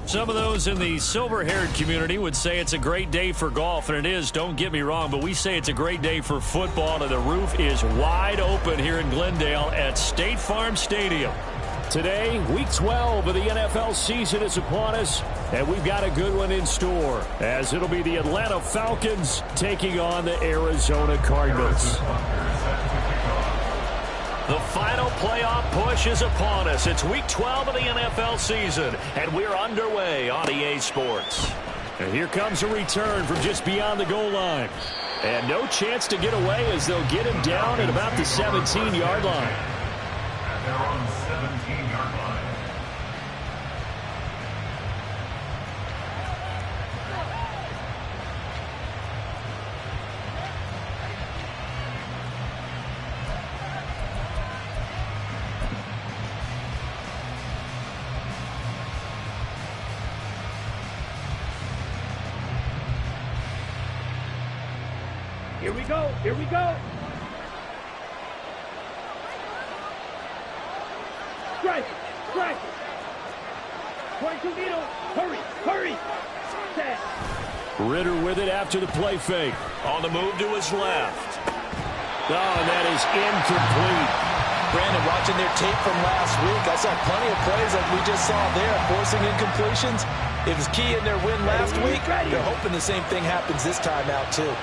Some of those in the silver-haired community would say it's a great day for golf, and it is, don't get me wrong, but we say it's a great day for football, and the roof is wide open here in Glendale at State Farm Stadium. Today, Week 12 of the NFL season is upon us, and we've got a good one in store, as it'll be the Atlanta Falcons taking on the Arizona Cardinals. The final playoff push is upon us. It's Week 12 of the NFL season, and we're underway on EA Sports. And here comes a return from just beyond the goal line. And no chance to get away as they'll get him down at about the 17-yard line. And they're on the 17-yard line. Here we go. Here we go. Strike. Strike. 22 needle. Hurry. Hurry. Set. Ritter with it after the play fake. On the move to his left. Oh, and that is incomplete. Brandon, watching their tape from last week, I saw plenty of plays like we just saw there, forcing incompletions. It was key in their win last week. They're hoping the same thing happens this time out, too.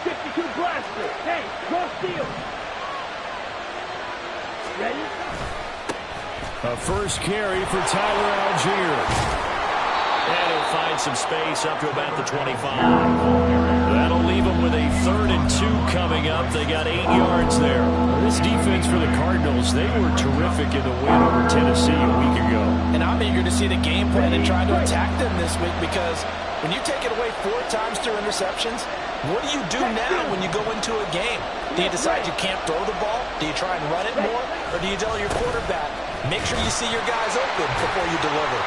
52 blaster. Hey, cross field. Ready? A first carry for Tyler Algier. And he'll find some space up to about the 25. That'll leave them with a 3rd and 2 coming up. They got 8 yards there. This defense for the Cardinals, they were terrific in the win over Tennessee a week ago. And I'm eager to see the game plan and try to attack them this week, because when you take it away 4 times through interceptions, what do you do now when you go into a game? Do you decide you can't throw the ball? Do you try and run it more? Or do you tell your quarterback, make sure you see your guys open before you deliver?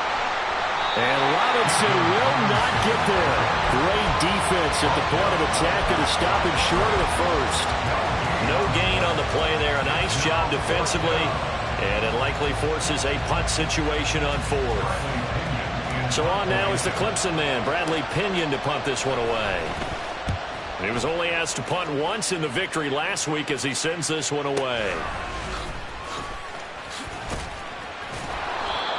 And Robinson will not get there. Great defense at the point of attack to stop him short of the first. No gain on the play there. A nice job defensively. And it likely forces a punt situation on 4th. So on now is the Clemson man, Bradley Pinion, to punt this one away. He was only asked to punt once in the victory last week as he sends this one away.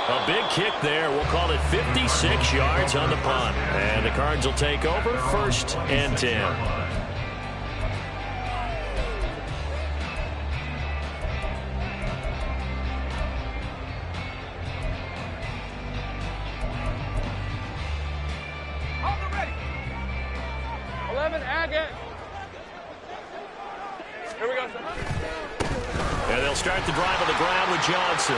A big kick there. We'll call it 56 yards on the punt. And the Cards will take over, 1st and 10. And they'll start the drive on the ground with Johnson.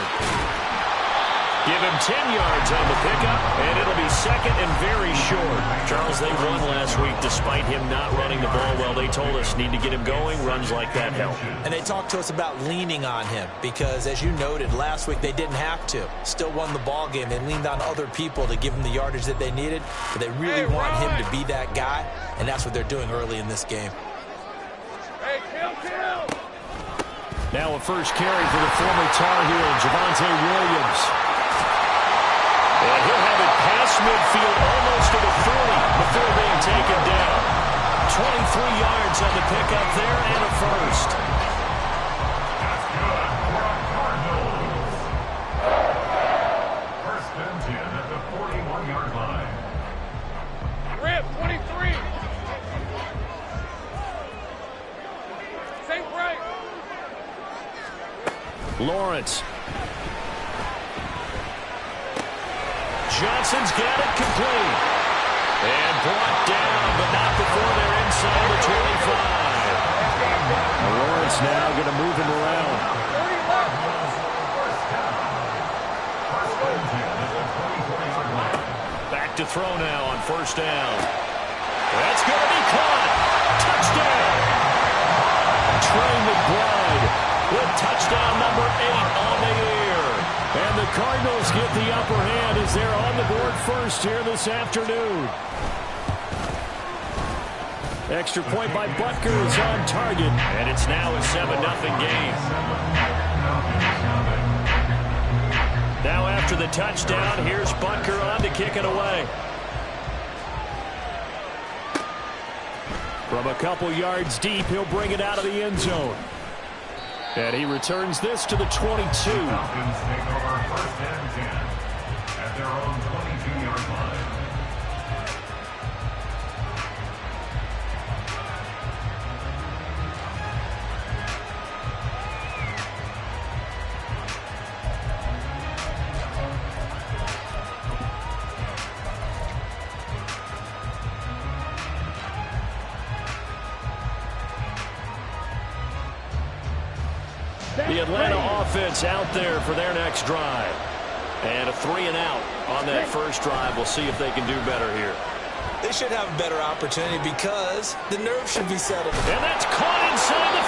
Give him 10 yards on the pickup, and it'll be 2nd and very short. Charles, they won last week despite him not running the ball well. They told us need to get him going. Runs like that help. And they talked to us about leaning on him because, as you noted, last week they didn't have to. Still won the ball game. They leaned on other people to give them the yardage that they needed, but they really want him to be that guy, and that's what they're doing early in this game. Hey, kill! Now a first carry for the former Tar Heel, Javonte Williams. And he'll have it past midfield almost to the 40 before being taken down. 23 yards on the pickup there and a first. That's good for a Cardinals. 1st and 10 at the 41-yard line. Rip, 23. St. Bright. Lawrence. Johnson's got it complete. And brought down, but not before they're inside the 25. Lawrence now going to move him around. Back to throw now on 1st down. That's going to be caught. Touchdown. Trey McBride with touchdown number 8 on the year. And the Cardinals get the upper hand as they're on the board first here this afternoon. Extra point by Butker is on target. And it's now a 7-0 game. Now after after the touchdown. Here's Butker on to kick it away. From a couple yards deep, he'll bring it out of the end zone. And he returns this to the 22. Falcons take over 1st and 10 at their own 22-yard line. The Atlanta offense out there for their next drive. And a 3-and-out on that first drive. We'll see if they can do better here. They should have a better opportunity because the nerves should be settled. And that's caught inside the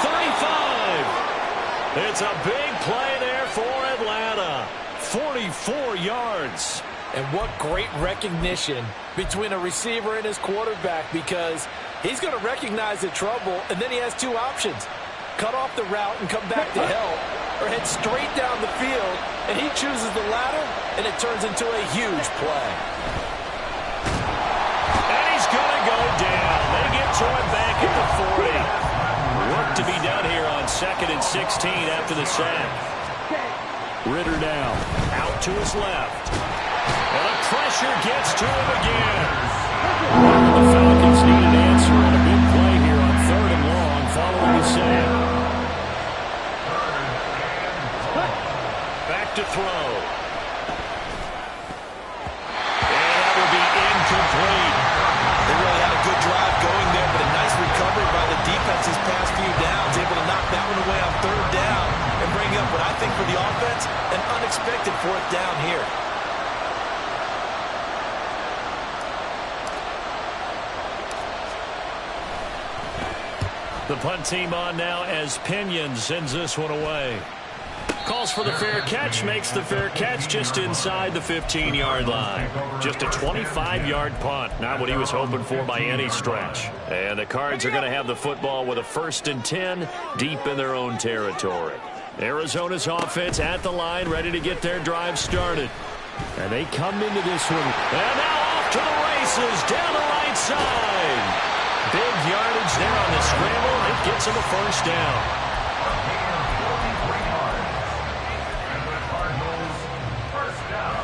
35. It's a big play there for Atlanta. 44 yards. And what great recognition between a receiver and his quarterback, because he's going to recognize the trouble, and then he has two options. Cut off the route and come back to help, or head straight down the field, and he chooses the latter, and it turns into a huge play. And he's going to go down. They get to him back at the 40. Work to be done here on 2nd and 16 after the sack. Ritter now. Out to his left. And the pressure gets to him again. The Falcons need an answer on a big play here on 3rd and long following the sack. Back to throw. And that will be incomplete. They really had a good drive going there, but a nice recovery by the defense these past few downs, able to knock that one away on 3rd down and bring up what I think for the offense, an unexpected 4th down here. The punt team on now as Pinion sends this one away. Calls for the fair catch, makes the fair catch just inside the 15-yard line. Just a 25-yard punt, not what he was hoping for by any stretch. And the Cards are going to have the football with a 1st and 10 deep in their own territory. Arizona's offense at the line, ready to get their drive started. And they come into this one. And now off to the races down the right side. Big yardage there on the scramble. It gets him a 1st down. And the Cardinals, 1st down.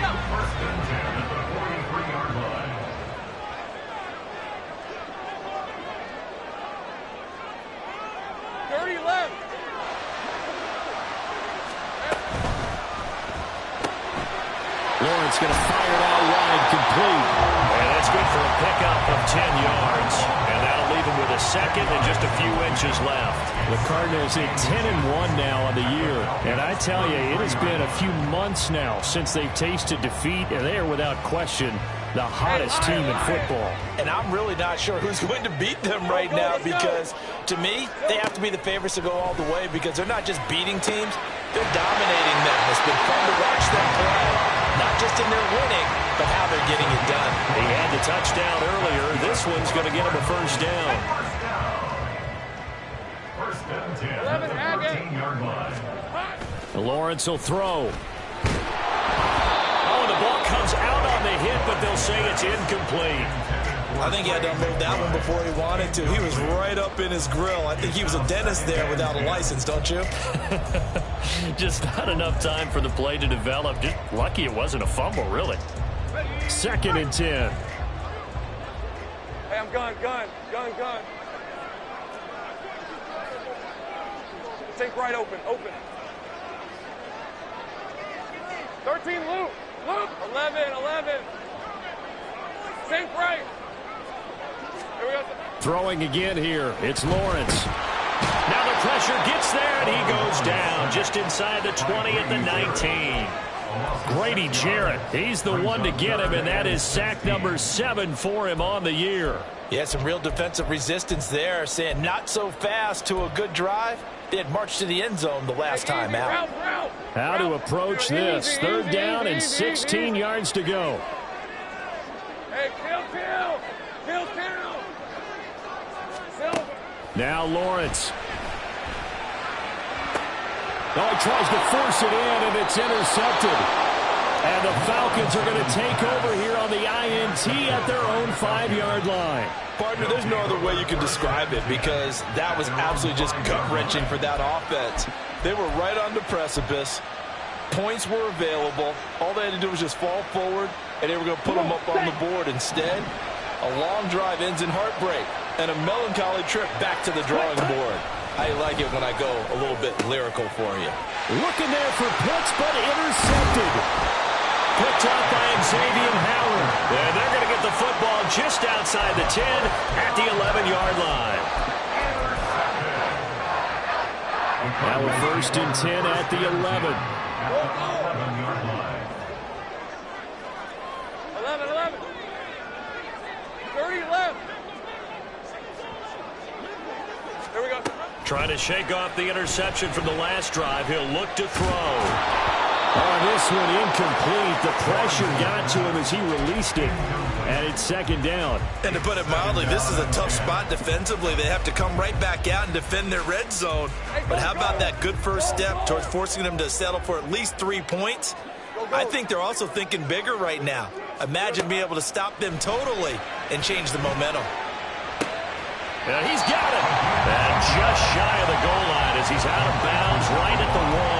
1st and 10 at the 43-yard line. Dirty left. Lawrence going to fire it out wide, complete. And that's good for a pickup of 10 yards. And that'll leave him with a 2nd and just a few inches left. The Cardinals at 10-1 now on the year. And I tell you, it has been a few months now since they've tasted defeat, and they are without question the hottest team in football. And I'm really not sure who's going to beat them right now, because to me, they have to be the favorites to go all the way, because they're not just beating teams, they're dominating them. It's been fun to watch them play, not just in their winning, but how they're getting it done. He had the touchdown earlier. This one's going to get him a 1st down. 1st and 10 at the 13-yard line. Lawrence will throw. Oh, the ball comes out on the hit, but they'll say it's incomplete. I think he had to unload that one before he wanted to. He was right up in his grill. I think he was a dentist there without a license, don't you? Just not enough time for the play to develop. Just lucky it wasn't a fumble, really. 2nd and 10. Hey, I'm gun. Take right open. 13 loop. 11. Sink right. Here we go. Throwing again here. It's Lawrence. Now the pressure gets there, and he goes down just inside the 20 at the 19. Grady Jarrett, he's the one to get him, and that is sack number 7 for him on the year. Yeah, some real defensive resistance there, saying not so fast to a good drive. They had marched to the end zone the last time out. How to approach this. 3rd down and 16 yards to go. Hey, kill. Now Lawrence. Oh, he tries to force it in, and it's intercepted. And the Falcons are going to take over here on the INT at their own 5-yard line. Partner, there's no other way you can describe it because that was absolutely just gut-wrenching for that offense. They were right on the precipice. Points were available. All they had to do was just fall forward, and they were going to put them up on the board. Instead, a long drive ends in heartbreak and a melancholy trip back to the drawing board. I like it when I go a little bit lyrical for you. Looking there for Pitts, but intercepted. Picked up by Xavier Howard. And they're going to get the football just outside the 10 at the 11-yard line. Now we're 1st and 10 at the 11. 11. 30 left. Here we go. Trying to shake off the interception from the last drive. He'll look to throw. Oh, this one incomplete. The pressure got to him as he released it. And it's 2nd down. And to put it mildly, this is a tough spot defensively. They have to come right back out and defend their red zone. But how about that good first step towards forcing them to settle for at least 3 points? I think they're also thinking bigger right now. Imagine being able to stop them totally and change the momentum. Yeah, he's got it. And just shy of the goal line as he's out of bounds right at the 1.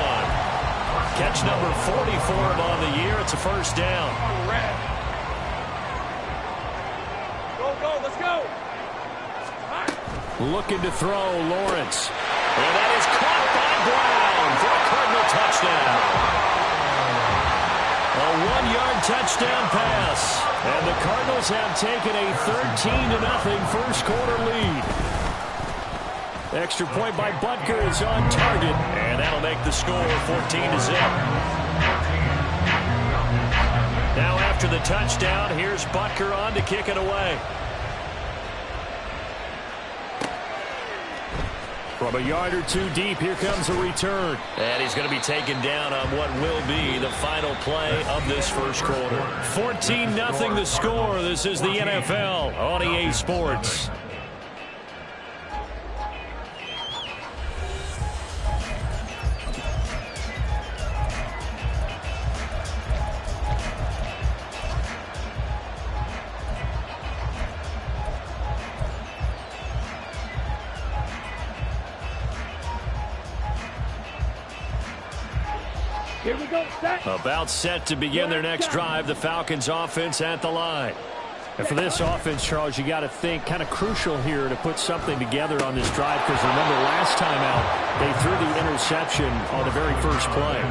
Catch number 44 on the year. It's a 1st down. Go, let's go. Looking to throw, Lawrence. And that is caught by Brown for a Cardinal touchdown. A 1-yard touchdown pass. And the Cardinals have taken a 13-0 first quarter lead. Extra point by Butker is on target. And that'll make the score 14-0. Now after the touchdown, here's Butker on to kick it away. From a yard or 2 deep, here comes a return. And he's going to be taken down on what will be the final play of this first quarter. 14-0 the score. This is the NFL on EA Sports. Here we go. Set. About set to begin their next drive. The Falcons offense at the line. And for this offense, Charles, you got to think kind of crucial here to put something together on this drive because remember last time out they threw the interception on the very first play.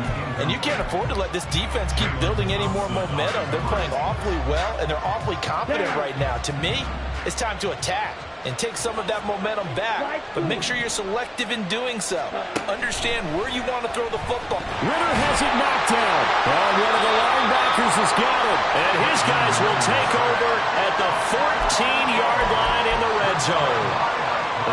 And you can't afford to let this defense keep building any more momentum. They're playing awfully well and they're awfully confident right now. To me, it's time to attack and take some of that momentum back, but make sure you're selective in doing so. Understand where you want to throw the football. Ritter has it knocked down. And one of the linebackers has got it. And his guys will take over at the 14-yard line in the red zone.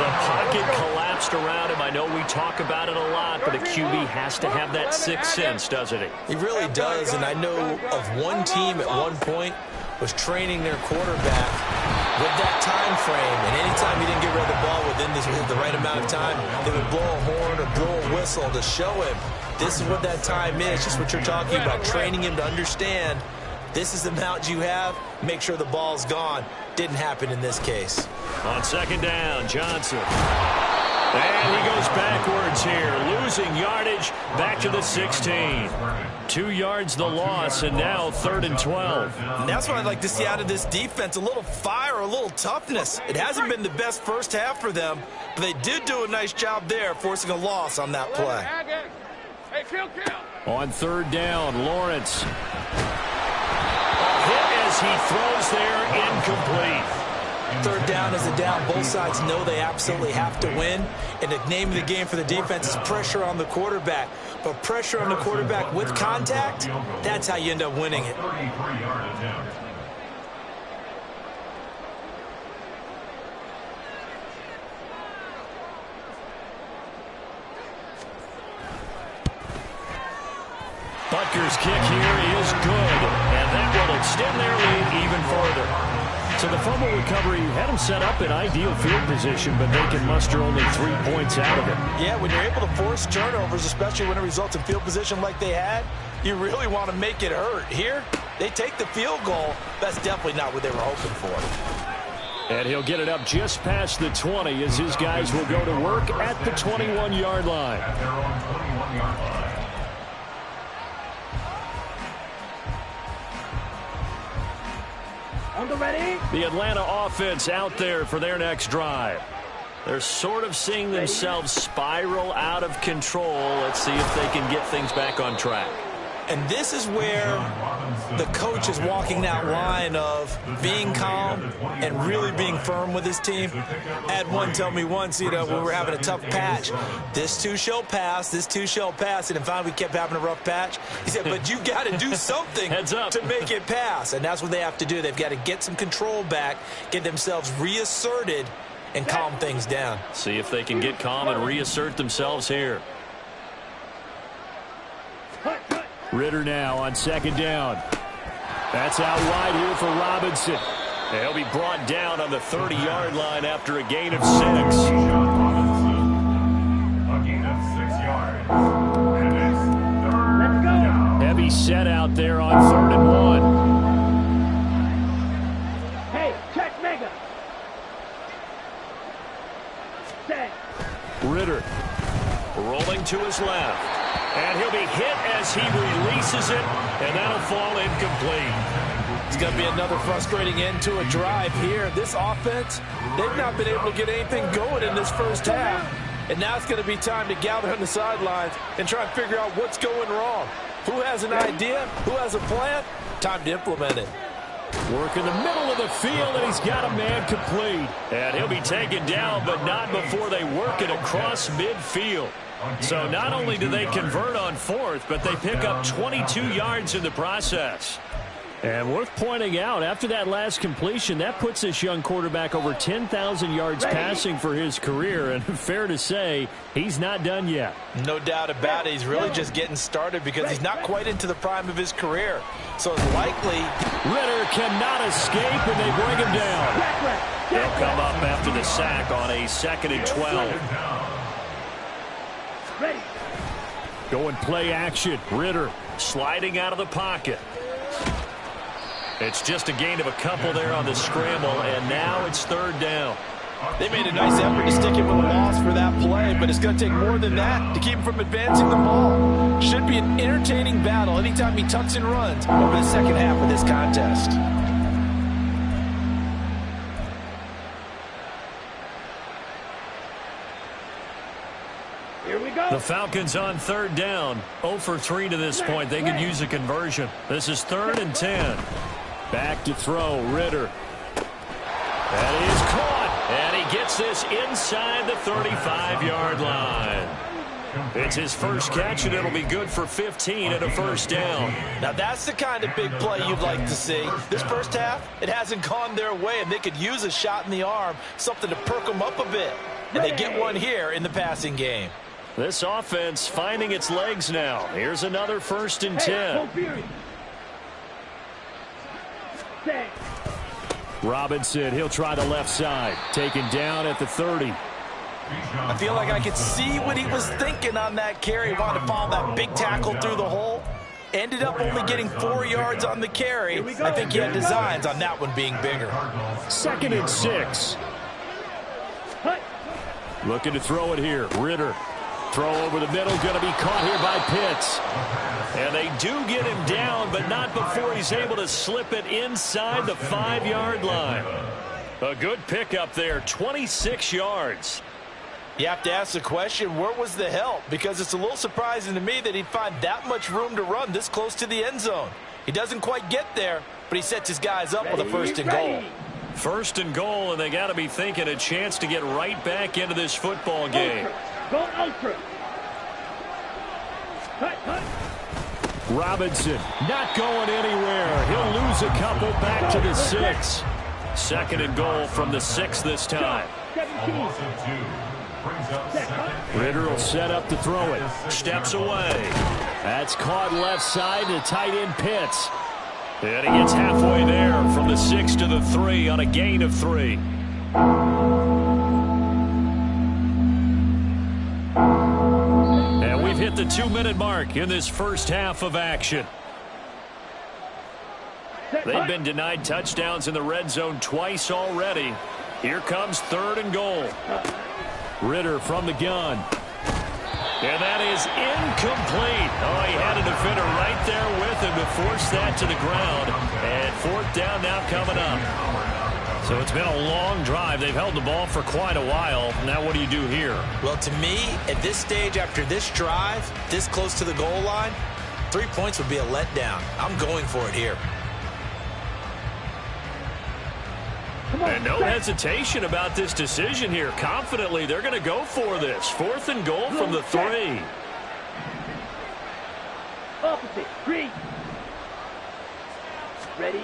The pocket collapsed around him. I know we talk about it a lot, but a QB has to have that sixth sense, doesn't he? He really does, and I know of one team at one point was training their quarterback with that time frame, and anytime he didn't get rid of the ball within the right amount of time, they would blow a horn or blow a whistle to show him this is what that time is, just what you're talking about, training him to understand this is the amount you have, make sure the ball's gone. Didn't happen in this case. On second down, Johnson. And he goes backwards here, losing yardage back to the 16. 2 yards the loss, and now 3rd and 12. And that's what I'd like to see out of this defense, a little fire, a little toughness. It hasn't been the best first half for them, but they did do a nice job there, forcing a loss on that play. Hey, kill. On 3rd down, Lawrence. Hit as he throws there, incomplete. 3rd down is a down. Both sides know they absolutely have to win. And the name of the game for the defense is pressure on the quarterback. But pressure on the quarterback with contact, that's how you end up winning it. Butker's kick here is good, and that will extend their lead even further. So the fumble recovery had him set up in ideal field position, but they can muster only 3 points out of it. Yeah, when you're able to force turnovers, especially when it results in field position like they had, you really want to make it hurt. Here, they take the field goal. That's definitely not what they were hoping for. And he'll get it up just past the 20 as his guys will go to work at the 21-yard line. At their own 21-yard line. The Atlanta offense out there for their next drive. They're sort of seeing themselves spiral out of control. Let's see if they can get things back on track. And this is where the coach is walking that line of being calm and really being firm with his team. Had one tell me once, when we're having a tough patch, this too shall pass, this too shall pass. And finally we kept having a rough patch. He said, but you got to do something Heads up. to make it pass. And that's what they have to do. They've got to get some control back, get themselves reasserted, and calm things down. See if they can get calm and reassert themselves here. Ritter now on second down. That's out wide here for Robinson. He'll be brought down on the 30-yard line after a gain of 6. Robinson, a gain of 6 yards. And it's third down. Heavy set out there on 3rd and 1. Hey, check mega. Set. Ritter. Rolling to his left. And he'll be hit as he releases it, and that'll fall incomplete. It's going to be another frustrating end to a drive here. This offense, they've not been able to get anything going in this first half. And now it's going to be time to gather on the sidelines and try and figure out what's going wrong. Who has an idea? Who has a plan? Time to implement it. Work in the middle of the field, and he's got a man complete. And he'll be taken down, but not before they work it across midfield. So not only do they convert on 4th, but they pick up 22 yards in the process. And worth pointing out, after that last completion, that puts this young quarterback over 10,000 yards passing for his career. And fair to say, he's not done yet. No doubt about it. He's really just getting started because he's not quite into the prime of his career. So it's likely Ritter cannot escape, and they bring him down. They'll come up after the sack on a 2nd and 12. Ready. Going play action. Ritter. Sliding out of the pocket. It's just a gain of a couple there on the scramble, and now it's 3rd down. they made a nice effort to stick him with a loss for that play, but it's going to take more than that to keep him from advancing the ball. Should be an entertaining battle anytime he tucks and runs over the second half of this contest. Here we go. The Falcons on 3rd down. 0 for 3 to this point. They could use a conversion. This is 3rd and 10. Back to throw, Ritter. That is caught. And he gets this inside the 35-yard line. It's his first catch, and it'll be good for 15 and a first down. Now that's the kind of big play you'd like to see. This first half, it hasn't gone their way, and they could use a shot in the arm, something to perk them up a bit. And they get one here in the passing game. This offense finding its legs now. Here's another 1st and 10. Robinson, he'll try the left side. Taken down at the 30. I feel like I could see what he was thinking on that carry. Wanted to follow that big tackle through the hole. Ended up only getting 4 yards on the carry. I think he had designs on that one being bigger. 2nd and 6. Looking to throw it here. Ritter. Throw over the middle. Going to be caught here by Pitts. And they do get him down, but not before he's able to slip it inside the 5-yard line. A good pickup there, 26 yards. You have to ask the question, where was the help? Because it's a little surprising to me that he'd find that much room to run this close to the end zone. He doesn't quite get there, but he sets his guys up with a 1st and goal. 1st and goal, and they got to be thinking a chance to get right back into this football game. Go ultra. Cut. Robinson not going anywhere. He'll lose a couple back to the 6. 2nd and goal from the 6 this time. 17. Ritter will set up to throw it. Steps away. That's caught left side to tight end Pitts. And he gets halfway there from the 6 to the 3 on a gain of 3. And we've hit the 2-minute mark in this first half of action. They've been denied touchdowns in the red zone twice already. Here comes 3rd and goal. Ritter from the gun. And that is incomplete. Oh, he had a defender right there with him to force that to the ground. And 4th down now coming up. So it's been a long drive. They've held the ball for quite a while. Now what do you do here? Well, to me, at this stage, after this drive, this close to the goal line, 3 points would be a letdown. I'm going for it here. And no hesitation about this decision here. Confidently, they're going to go for this. 4th and goal from the 3. Opposite. 3. Ready.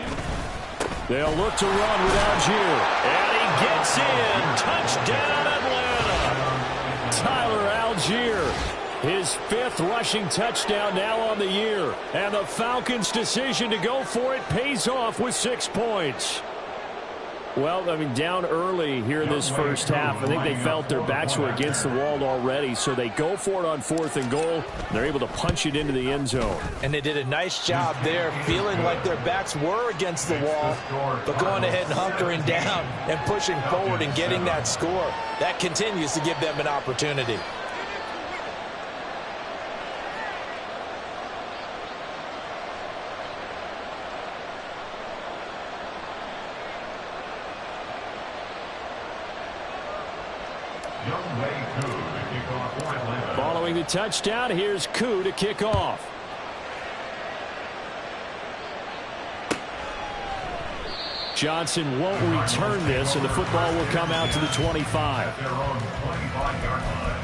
They'll look to run with Algier. And he gets in. Touchdown, Atlanta. Tyler Algier. His 5th rushing touchdown now on the year. And the Falcons' decision to go for it pays off with 6 points. Well, I mean, down early here in this first half. I think they felt their backs were against the wall already, so they go for it on 4th and goal. They're able to punch it into the end zone. And they did a nice job there, feeling like their backs were against the wall, but going ahead and hunkering down and pushing forward and getting that score. That continues to give them an opportunity. Following the touchdown, here's Koo to kick off. Johnson won't return this, and the football will come out to the 25. Their own 25-yard line.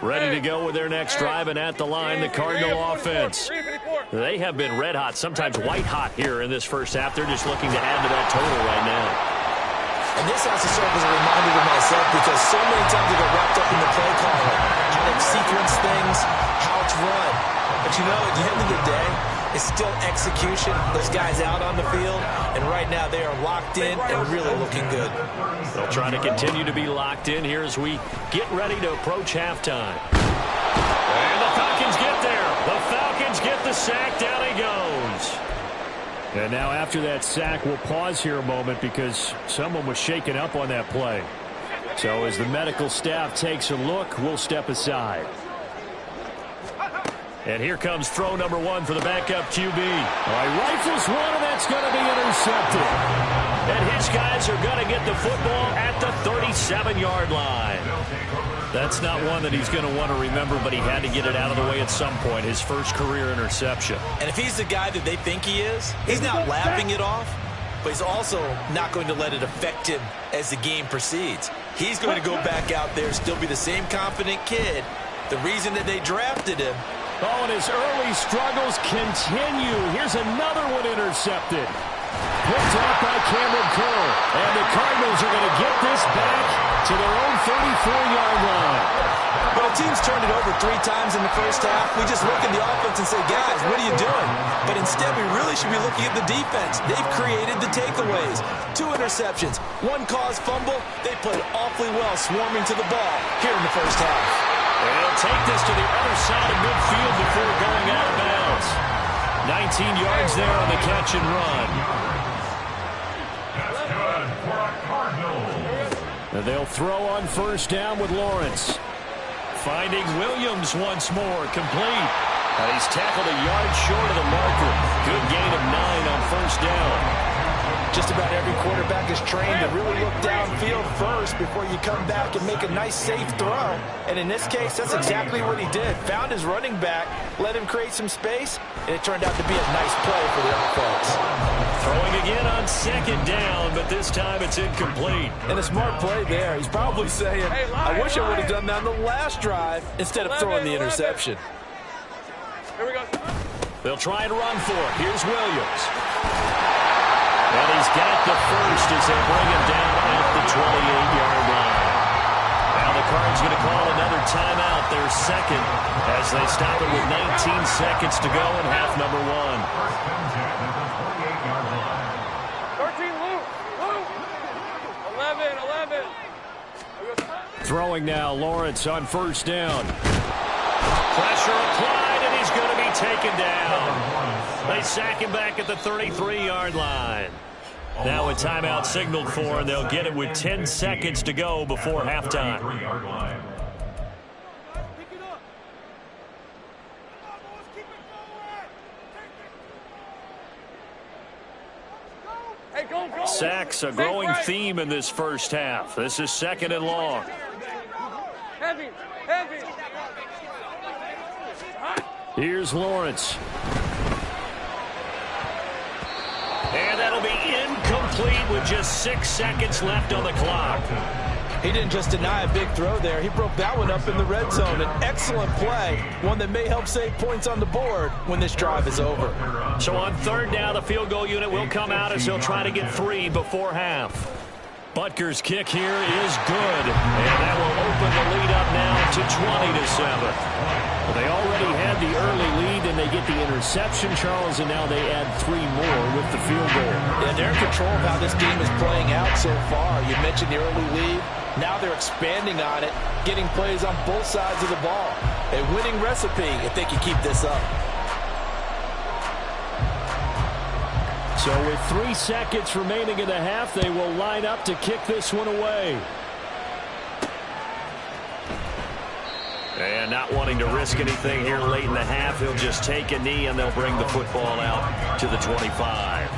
Ready to go with their next drive, and at the line, the Cardinal offense. They have been red hot, sometimes white hot here in this first half. They're just looking to add to that total right now. And this has to serve as a reminder to myself because so many times I get wrapped up in the play calling, how to sequence things, how it's run. But you know, at the end of the day, it's still execution. Those guys out on the field, and right now they are locked in and really looking good. They'll try to continue to be locked in here as we get ready to approach halftime. And the Falcons get there. The Falcons get the sack. Down he goes. And now after that sack, we'll pause here a moment because someone was shaken up on that play. So as the medical staff takes a look, we'll step aside. And here comes throw number 1 for the backup QB. Rifles one, and that's going to be intercepted. And his guys are going to get the football at the 37-yard line. That's not one that he's going to want to remember, but he had to get it out of the way at some point, his first career interception. And if he's the guy that they think he is, he's not laughing it off, but he's also not going to let it affect him as the game proceeds. He's going to go back out there, still be the same confident kid. The reason that they drafted him. Oh, and his early struggles continue. Here's another one intercepted. Picked off by Cameron Curl. And the Cardinals are going to get this back to their own 34-yard line. But a team's turned it over 3 times in the first half. We just look at the offense and say, guys, what are you doing? But instead, we really should be looking at the defense. They've created the takeaways. 2 interceptions, 1 caused fumble. They played awfully well swarming to the ball here in the first half. And he'll take this to the other side of midfield before going out of bounds. 19 yards there on the catch and run. That's good for a Cardinals. And they'll throw on first down with Lawrence. Finding Williams once more, complete. And he's tackled a yard short of the marker. Good gain of 9 on first down. Just about every quarterback is trained to really look downfield first before you come back and make a nice, safe throw. And in this case, that's exactly what he did. Found his running back, let him create some space, and it turned out to be a nice play for the offense. Throwing again on second down, but this time it's incomplete. And a smart play there. He's probably saying, I wish I would have done that on the last drive instead of throwing the interception. Here we go. They'll try and run for it. Here's Williams. And he's got the first as they bring him down at the 28-yard line. Now the Cards going to call another timeout, their second, as they stop it with 19 seconds to go in half number 1. First and 10 at the 28-yard line. 13, Luke. 11. Throwing now, Lawrence on first down. Pressure applied, and he's going to be taken down. They sack him back at the 33-yard line. Now a timeout signaled for, and they'll get it with 10 seconds to go before halftime. Sacks, a growing theme in this first half. This is second and long. Heavy. Here's Lawrence. And that'll be incomplete with just 6 seconds left on the clock. He didn't just deny a big throw there. He broke that one up in the red zone. An excellent play, one that may help save points on the board when this drive is over. So on third down, the field goal unit will come out as he'll try to get 3 before half. Butker's kick here is good, and that will open the lead up now to 20-7. Well, they already had the early lead, and they get the interception, Charles, and now they add 3 more with the field goal. Yeah, they're in control of how this game is playing out so far. You mentioned the early lead. Now they're expanding on it, getting plays on both sides of the ball. A winning recipe if they can keep this up. So with 3 seconds remaining in the half, they will line up to kick this one away. And not wanting to risk anything here late in the half, he'll just take a knee, and they'll bring the football out to the 25.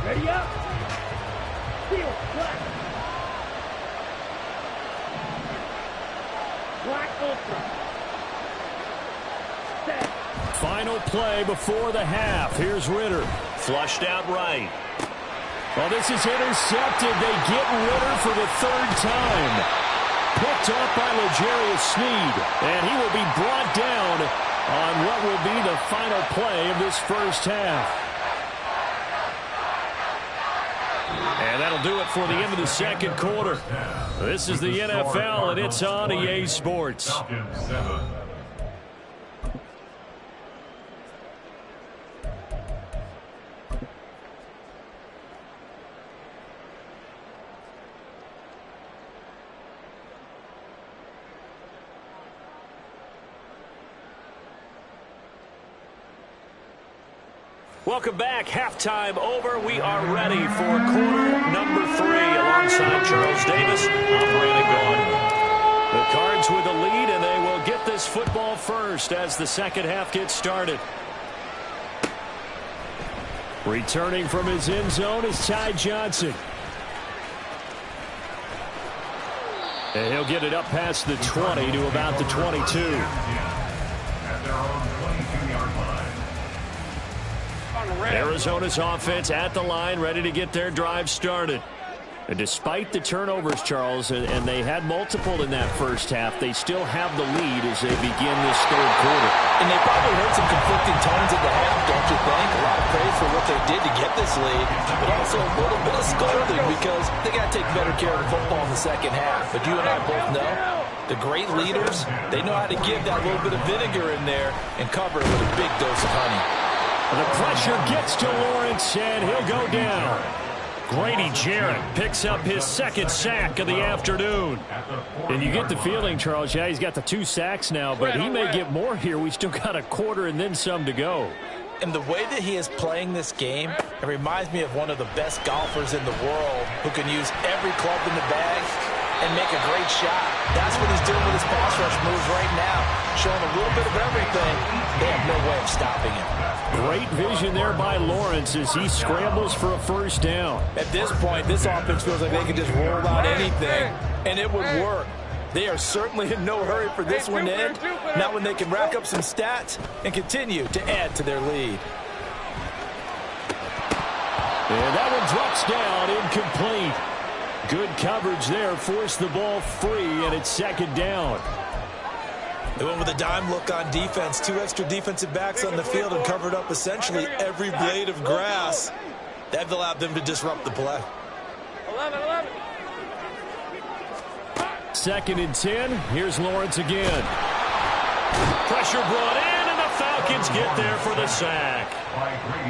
Ready up. Field, black. Black ultra. Set. Final play before the half. Here's Ritter. Flushed out right. Well, this is intercepted. They get Ritter for the 3rd time. Picked off by L'Jarius Sneed. And he will be brought down on what will be the final play of this first half. And that'll do it for the end of the second quarter. This is the NFL, and it's on EA Sports. Falcons 7. Welcome back. Halftime over. We are ready for quarter number 3 alongside Charles Davis. I'm Brandon Gaudin. The Cards with the lead, and they will get this football first as the second half gets started. Returning from his end zone is Ty Johnson. And he'll get it up past the 20 to about the 22. At their own 22-yard line. Arizona's offense at the line, ready to get their drive started. And despite the turnovers, Charles, and they had multiple in that first half, they still have the lead as they begin this third quarter. And they probably heard some conflicting tones in the half, don't you think? A lot of praise for what they did to get this lead, but also a little bit of scolding because they got to take better care of the football in the second half. But you and I both know the great leaders, they know how to give that little bit of vinegar in there and cover it with a big dose of honey. The pressure gets to Lawrence, and he'll go down. Grady Jarrett picks up his 2nd sack of the afternoon. And you get the feeling, Charles, yeah, he's got the 2 sacks now, but he may get more here. We still got a quarter and then some to go. And the way that he is playing this game, it reminds me of one of the best golfers in the world who can use every club in the bag and make a great shot. That's what he's doing with his pass rush moves right now, showing a little bit of everything. They have no way of stopping him. Great vision there by Lawrence as he scrambles for a first down. At this point, this offense feels like they can just roll out anything, and it would work. They are certainly in no hurry for this one to end, not when they can rack up some stats and continue to add to their lead. And that one drops down, incomplete. Good coverage there, forced the ball free, and it's second down. They went with a dime look on defense. 2 extra defensive backs on the field and covered up essentially every blade of grass. That allowed them to disrupt the play. 11. Second and 10. Here's Lawrence again. Pressure brought in, and the Falcons get there for the sack.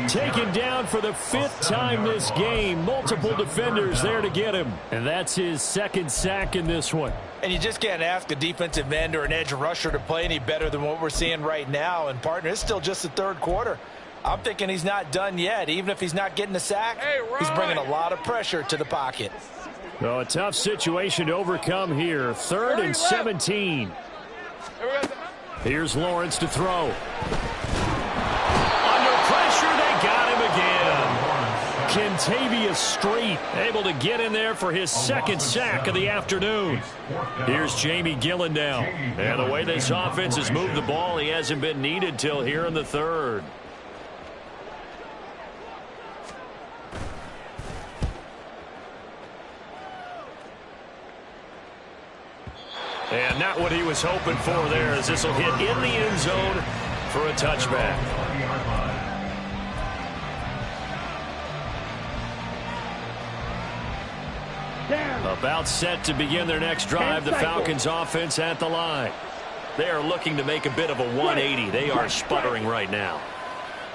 Taken down for the 5th time this game. Multiple defenders there to get him. And that's his second sack in this one. And you just can't ask a defensive end or an edge rusher to play any better than what we're seeing right now. And, partner, it's still just the third quarter. I'm thinking he's not done yet. Even if he's not getting a sack, he's bringing a lot of pressure to the pocket. Well, a tough situation to overcome here. 3rd and 17. Here's Lawrence to throw. Under pressure, they got him again. Kentavious Street able to get in there for his second sack of the afternoon. Here's Jamie Gillen now. And the way this offense has moved the ball, he hasn't been needed till here in the 3rd. And not what he was hoping for there, as this will hit in the end zone for a touchback. About set to begin their next drive, the Falcons offense at the line. They are looking to make a bit of a 180. They are sputtering right now.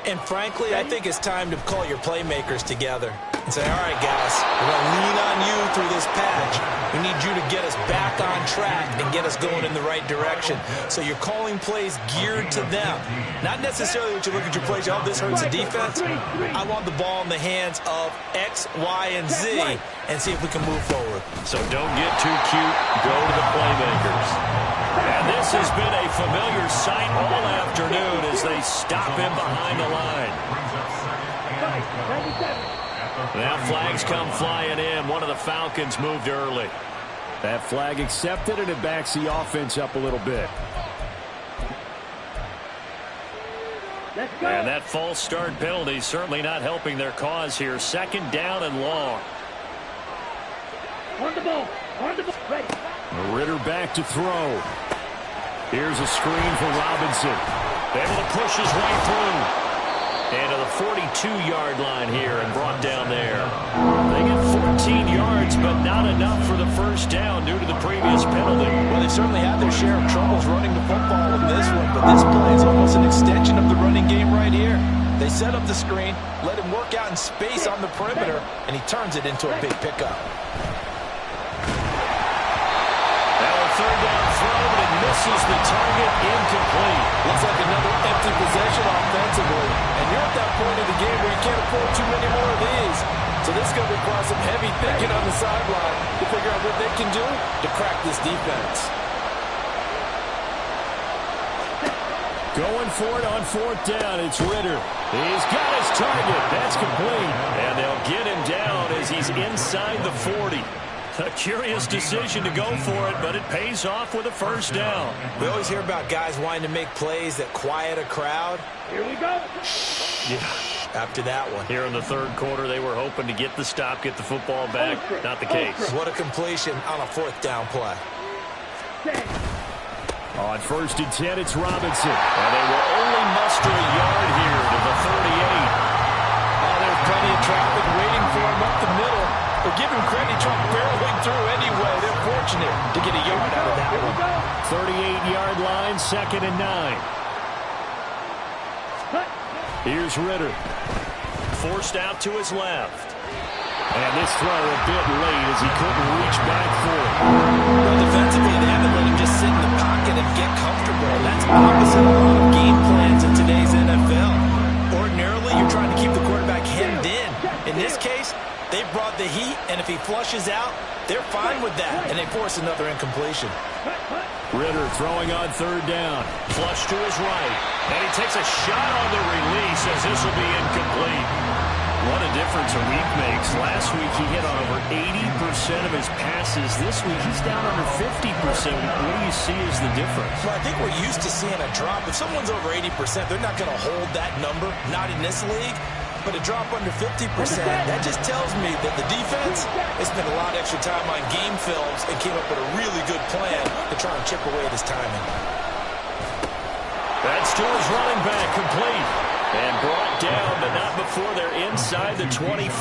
And frankly, I think it's time to call your playmakers together and say, all right, guys, we're going to lean on you through this patch. We need you to get us back on track and get us going in the right direction. So you're calling plays geared to them. Not necessarily when you look at your plays, oh, this hurts the defense. I want the ball in the hands of X, Y, and Z and see if we can move forward. So don't get too cute. Go to the playmakers. And this has been a familiar sight all afternoon as they stop him behind the line. Now flags come flying in. One of the Falcons moved early. That flag accepted, and it backs the offense up a little bit. And that false start penalty certainly not helping their cause here. Second down and long. On the ball. Ready. Ritter back to throw. Here's a screen for Robinson. Able to push his way through. And to the 42-yard line here and brought down there. They get 14 yards, but not enough for the first down due to the previous penalty. Well, they certainly had their share of troubles running the football in this one, but this play is almost an extension of the running game right here. They set up the screen, let him work out in space on the perimeter, and he turns it into a big pickup. Third down throw, but it misses the target, incomplete. Looks like another empty possession offensively. And you're at that point of the game where you can't afford too many more of these. So this is going to require some heavy thinking on the sideline to figure out what they can do to crack this defense. Going for it on 4th down. It's Ritter. He's got his target. That's complete. And they'll get him down as he's inside the 40. A curious decision to go for it, but it pays off with a first down. We always hear about guys wanting to make plays that quiet a crowd. Here we go. Yeah. After that one. Here in the 3rd quarter, they were hoping to get the stop, get the football back. Not the case. What a completion on a 4th down play. On 1st and 10, it's Robinson. And they will only muster a yard here to the 38. Oh, there's plenty of traffic waiting for him up the middle. But give him credit, Trump barreling through anyway. They're fortunate to get a yard out of that one. 38-yard line, 2nd and 9. Here's Ritter. Forced out to his left. And this throw a bit late as he couldn't reach back for it. Well, defensively, they haven't let him just sit in the pocket and get comfortable. That's opposite of a lot of game plans in today's NFL. Ordinarily, you're trying to keep the quarterback hemmed in. In this case, they brought the heat, and if he flushes out, they're fine with that, and they force another incompletion. Ritter throwing on third down. Flush to his right. And he takes a shot on the release as this will be incomplete. What a difference a week makes. Last week he hit on over 80% of his passes. This week he's down under 50%. What do you see as the difference? Well, I think we're used to seeing a drop. If someone's over 80%, they're not going to hold that number, not in this league. But a drop under 50%, that just tells me that the defense has spent a lot of extra time on game films and came up with a really good plan to try and chip away at his timing. That's to his running back, complete. And brought down, but not before they're inside the 25.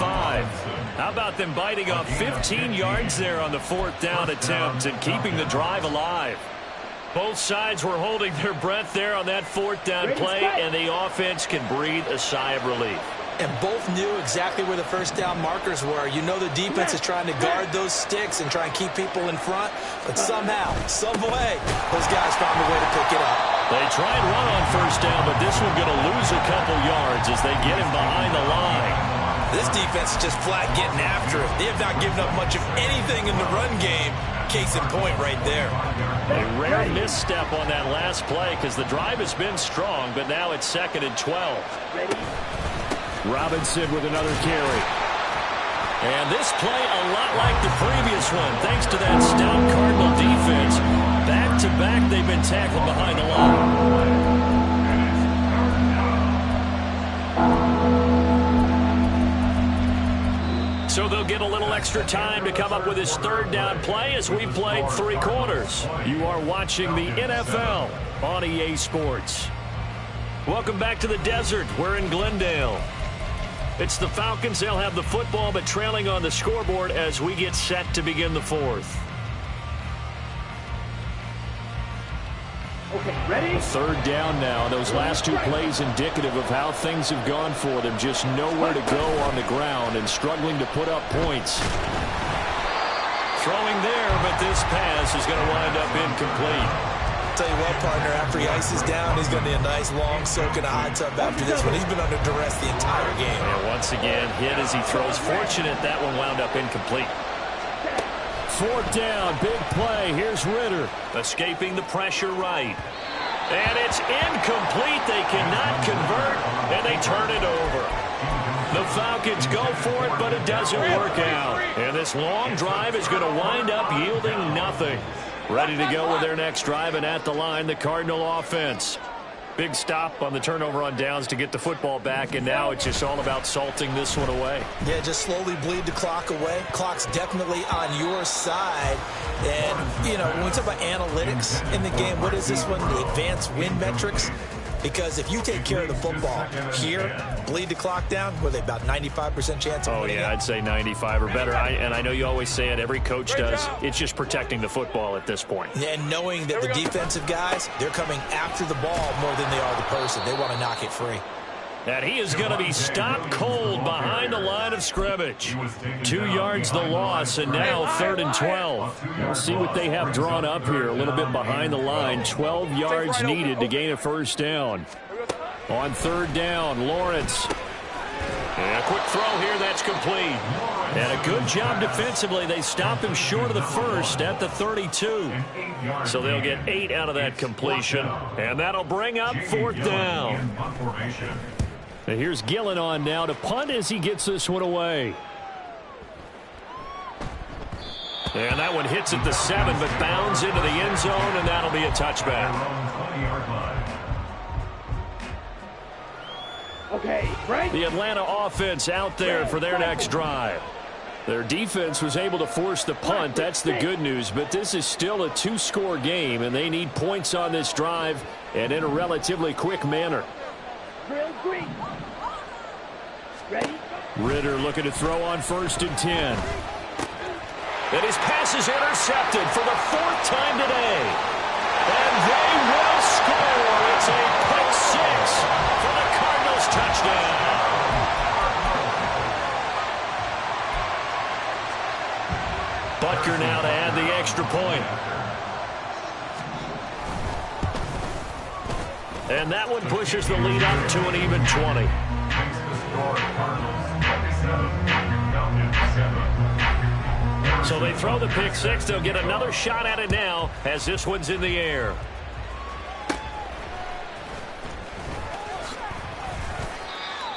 How about them biting off 15 yards there on the fourth down attempt and keeping the drive alive? Both sides were holding their breath there on that fourth down play, and the offense can breathe a sigh of relief. And both knew exactly where the first down markers were. You know the defense is trying to guard those sticks and try and keep people in front. But somehow, some way, those guys found a way to pick it up. They try and run on first down, but this one going to lose a couple yards as they get him behind the line. This defense is just flat getting after it. They have not given up much of anything in the run game. Case in point right there. A rare misstep on that last play because the drive has been strong, but now it's 2nd and 12. Robinson with another carry. And this play a lot like the previous one, thanks to that stout Cardinal defense. Back-to-back, they've been tackled behind the line. So they'll get a little extra time to come up with his third down play as we played 3 quarters. You are watching the NFL on EA Sports. Welcome back to the desert. We're in Glendale. It's the Falcons. They'll have the football, but trailing on the scoreboard as we get set to begin the fourth. Okay, ready? Third down now. Those last 2 plays indicative of how things have gone for them. Just nowhere to go on the ground and struggling to put up points. Throwing there, but this pass is going to wind up incomplete. Tell you what, partner, after he ices down, he's going to need a nice long soak in a hot tub after this one. He's been under duress the entire game. And once again, hit as he throws. Fortunate that one wound up incomplete. Fourth down, big play. Here's Ritter. Escaping the pressure right. And it's incomplete. They cannot convert, and they turn it over. The Falcons go for it, but it doesn't work out. And this long drive is going to wind up yielding nothing. Ready to go with their next drive, and at the line, the Cardinal offense. Big stop on the turnover on downs to get the football back, and now it's just all about salting this one away. Yeah, just slowly bleed the clock away. Clock's definitely on your side. And, you know, when we talk about analytics in the game, what is this one? The advanced win metrics? Because if you take care of the football here, bleed the clock down, were they about 95% chance of winning? Oh, yeah, I'd say 95 or better. And I know you always say it, every coach does. It's just protecting the football at this point. And knowing that the defensive guys, they're coming after the ball more than they are the person. They want to knock it free. And he is going to be stopped cold behind the line of scrimmage. 2 yards the loss, and now 3rd and 12. We'll see what they have drawn up here. A little bit behind the line. 12 yards needed to gain a first down. On 3rd down, Lawrence. And a quick throw here, that's complete. And a good job defensively. They stop him short of the first at the 32. So they'll get 8 out of that completion. And that'll bring up 4th down. And here's Gillen on now to punt as he gets this one away. And that one hits at the 7, but bounds into the end zone, and that'll be a touchback. Okay, right. The Atlanta offense out there for their next drive. Their defense was able to force the punt. That's the good news. But this is still a 2-score game, and they need points on this drive and in a relatively quick manner. Drill green. Ready? Ritter looking to throw on 1st and 10. And his pass is intercepted for the 4th time today. And they will score. It's a pick 6 for the Cardinals touchdown. Butker now to add the extra point. And that one pushes the lead up to an even 20. So they throw the pick six. They'll get another shot at it now as this one's in the air.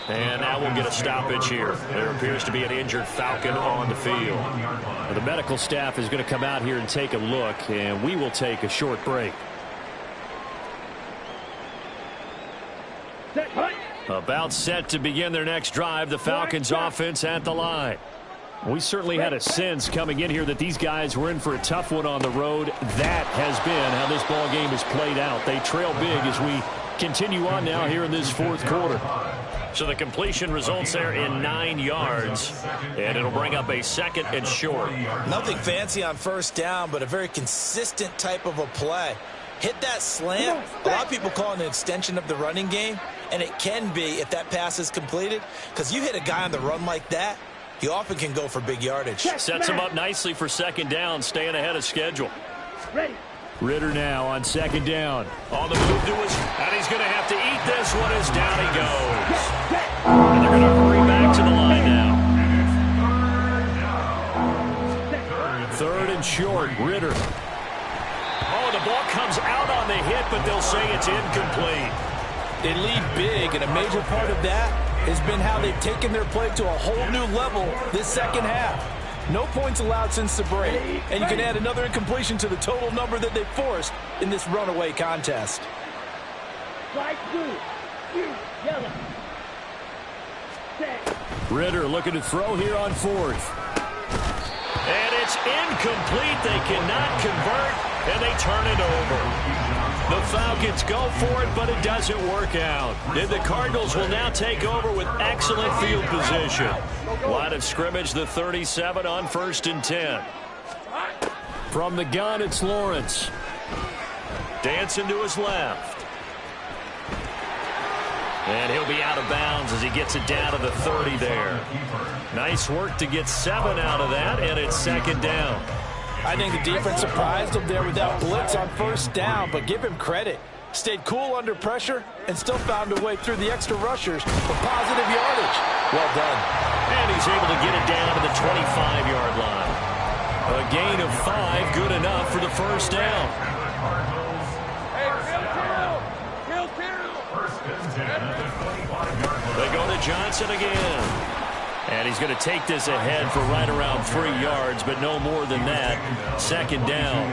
And now we'll get a stoppage here. There appears to be an injured Falcon on the field. Well, the medical staff is going to come out here and take a look, and we will take a short break. About set to begin their next drive, the Falcons offense at the line. We certainly had a sense coming in here that these guys were in for a tough one on the road. That has been how this ball game has played out. They trail big as we continue on now here in this fourth quarter. So the completion results there in 9 yards, and it'll bring up a second and short. Nothing fancy on first down, but a very consistent type of a play. Hit that slant. A lot of people call it an extension of the running game, and it can be if that pass is completed, because you hit a guy on the run like that, you often can go for big yardage. Sets him up nicely for second down, staying ahead of schedule. Ready. Ritter now on second down. On the move to his, and he's going to have to eat this one as down he goes. And they're going to hurry back to the line now. Third and short, Ritter. Oh, the ball comes out on the hit, but they'll say it's incomplete. They lead big, and a major part of that has been how they've taken their play to a whole new level this second half. No points allowed since the break, and you can add another incompletion to the total number that they forced in this runaway contest. Strike two. You yellow. Set. Ritter looking to throw here on fourth. And it's incomplete. They cannot convert, and they turn it over. The Falcons go for it, but it doesn't work out. And the Cardinals will now take over with excellent field position. Line of scrimmage, the 37 on first and 10. From the gun, it's Lawrence. Dancing to his left. And he'll be out of bounds as he gets it down to the 30 there. Nice work to get 7 out of that, and it's second down. I think the defense surprised him there without blitz on first down, but give him credit. Stayed cool under pressure and still found a way through the extra rushers for positive yardage. Well done. And he's able to get it down to the 25-yard line. A gain of 5, good enough for the first down. They go to Johnson again. And he's going to take this ahead for right around 3 yards, but no more than that. Second down.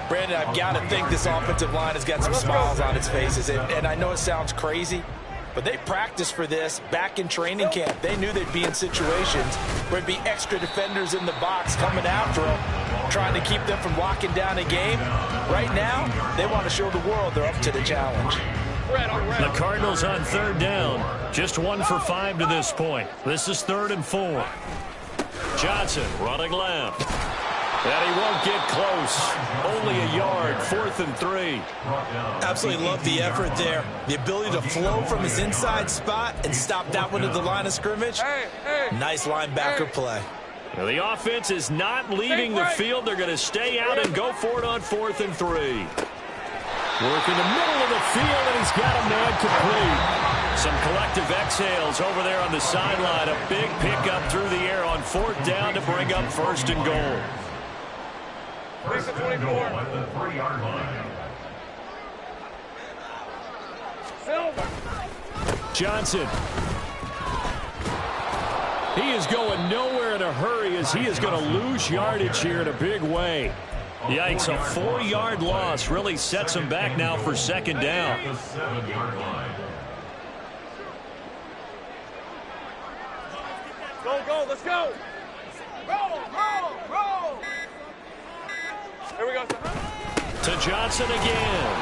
Brandon, I've got to think this offensive line has got some smiles on its faces. And I know it sounds crazy, but they practiced for this back in training camp. They knew they'd be in situations where there'd be extra defenders in the box coming after them, trying to keep them from locking down a game. Right now, they want to show the world they're up to the challenge. The Cardinals on third down. Just 1 for 5 to this point. This is 3rd and 4. Johnson running left. And he won't get close. Only a yard. 4th and 3. Absolutely love the effort there. The ability to flow from his inside spot and stop that one at the line of scrimmage. Nice linebacker play. Now the offense is not leaving the field. They're going to stay out and go for it on 4th and 3. Work in the middle of the field, and he's got a man complete. Some collective exhales over there on the sideline. A big pickup through the air on 4th down to bring up 1st and goal. First and 24 at the 3-yard line. Johnson. He is going nowhere in a hurry as he is going to lose yardage here in a big way. Yikes, a 4-yard loss really sets him back now for second down. The 7-yard line. Go, let's go. Roll. Here we go. To Johnson again.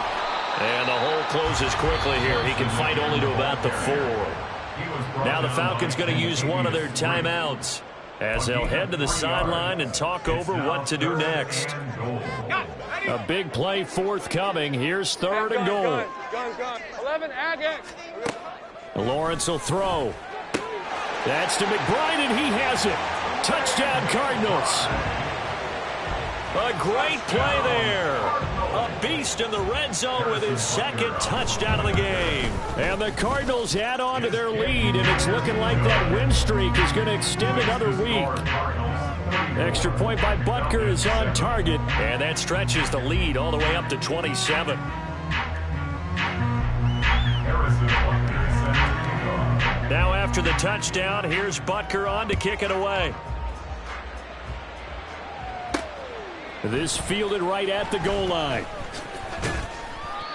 And the hole closes quickly here. He can fight only to about the 4. Now the Falcons going to use one of their timeouts as they'll head to the sideline and talk over what to do next. A big play forthcoming. Here's 3rd and goal. Gun. 11, Agate. Lawrence will throw. That's to McBride, and he has it. Touchdown, Cardinals. A great play there. A beast in the red zone with his 2nd touchdown of the game. And the Cardinals add on to their lead, and it's looking like that win streak is going to extend another week. Extra point by Butker is on target. And that stretches the lead all the way up to 27. Now after the touchdown, here's Butker on to kick it away. This fielded right at the goal line.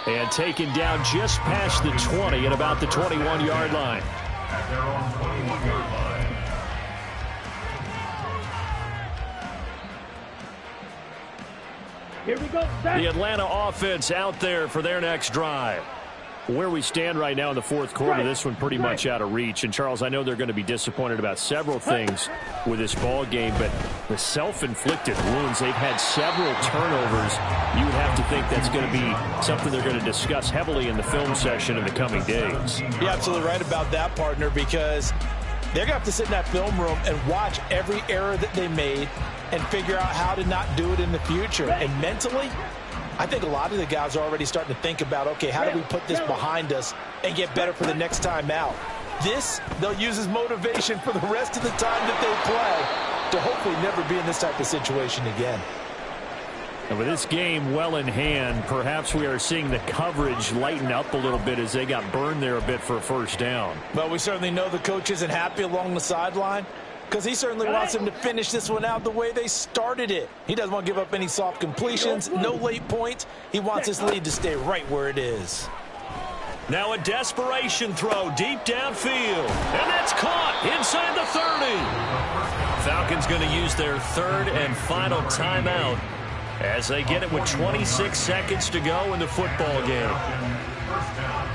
And taken down just past the 20 at about the 21-yard line. At their own 21-yard line. Here we go, set. The Atlanta offense out there for their next drive. Where we stand right now in the fourth quarter, this one pretty much out of reach. And, Charles, I know they're going to be disappointed about several things with this ball game, but the self-inflicted wounds, they've had several turnovers. You would have to think that's going to be something they're going to discuss heavily in the film session in the coming days. You're absolutely right about that, partner, because they're going to have to sit in that film room and watch every error that they made and figure out how to not do it in the future. And mentally, I think a lot of the guys are already starting to think about, okay, how do we put this behind us and get better for the next time out? This, they'll use as motivation for the rest of the time that they play to hopefully never be in this type of situation again. And with this game well in hand, perhaps we are seeing the coverage lighten up a little bit as they got burned there a bit for a first down. Well, we certainly know the coach isn't happy along the sideline, because he certainly wants them to finish this one out the way they started it. He doesn't want to give up any soft completions, no late points. He wants his lead to stay right where it is. Now a desperation throw deep downfield. And that's caught inside the 30. Falcons going to use their third and final timeout as they get it with 26 seconds to go in the football game. First down.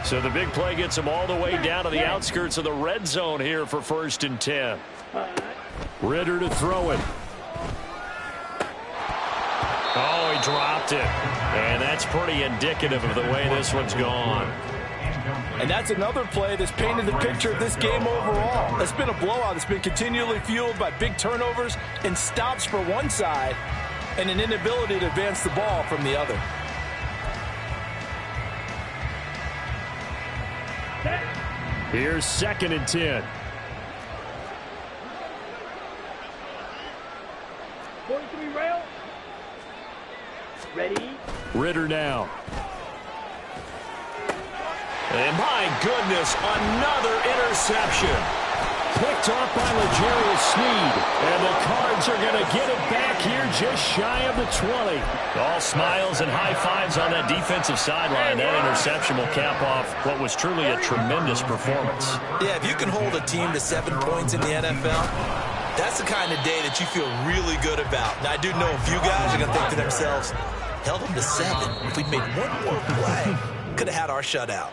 So the big play gets them all the way down to the outskirts of the red zone here for 1st and 10. Ritter to throw it. Oh, he dropped it. And that's pretty indicative of the way this one's gone. And that's another play that's painted the picture of this game overall. It's been a blowout. It's been continually fueled by big turnovers and stops for one side and an inability to advance the ball from the other. Here's 2nd and 10. 43 rail. Ready. Ritter now. And my goodness, another interception. Picked off by L'Jarius Sneed. And the Cards are going to get it back here just shy of the 20. All smiles and high fives on that defensive sideline. That interception will cap off what was truly a tremendous performance. Yeah, if you can hold a team to 7 points in the NFL, that's the kind of day that you feel really good about. Now, I do know a few guys are going to think to themselves, held them to 7. If we'd made one more play, could have had our shutout.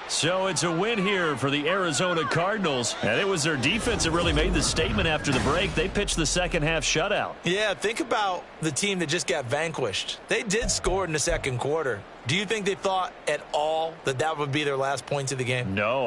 So it's a win here for the Arizona Cardinals. And it was their defense that really made the statement after the break. They pitched the second half shutout. Yeah, think about the team that just got vanquished. They did score in the second quarter. Do you think they thought at all that that would be their last points of the game? No.